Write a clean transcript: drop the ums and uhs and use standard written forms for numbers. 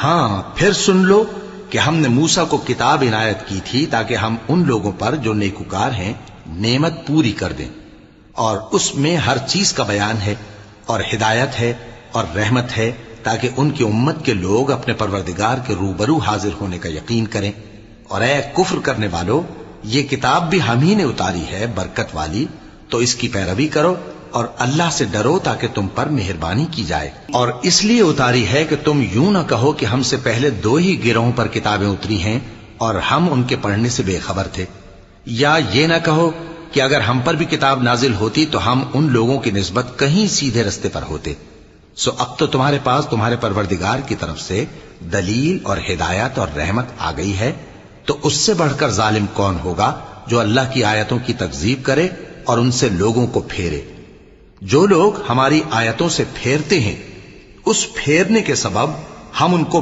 ہاں پھر سن لو کہ ہم نے موسیٰ کو کتاب عنایت کی تھی تاکہ ہم ان لوگوں پر جو نیکوکار ہیں نعمت پوری کر دیں، اور اس میں ہر چیز کا بیان ہے اور ہدایت ہے اور رحمت ہے، تاکہ ان کی امت کے لوگ اپنے پروردگار کے روبرو حاضر ہونے کا یقین کریں۔ اور اے کفر کرنے والو، یہ کتاب بھی ہم ہی نے اتاری ہے برکت والی، تو اس کی پیروی کرو اور اللہ سے ڈرو تاکہ تم پر مہربانی کی جائے۔ اور اس لیے اتاری ہے کہ تم یوں نہ کہو کہ ہم سے پہلے 2 ہی گروہوں پر کتابیں اتری ہیں اور ہم ان کے پڑھنے سے بے خبر تھے، یا یہ نہ کہو کہ اگر ہم پر بھی کتاب نازل ہوتی تو ہم ان لوگوں کی نسبت کہیں سیدھے رستے پر ہوتے۔ سو اب تو تمہارے پاس تمہارے پروردگار کی طرف سے دلیل اور ہدایت اور رحمت آ گئی ہے، تو اس سے بڑھ کر ظالم کون ہوگا جو اللہ کی آیتوں کی تکذیب کرے اور ان سے لوگوں کو پھیرے۔ جو لوگ ہماری آیتوں سے پھیرتے ہیں، اس پھیرنے کے سبب ہم ان کو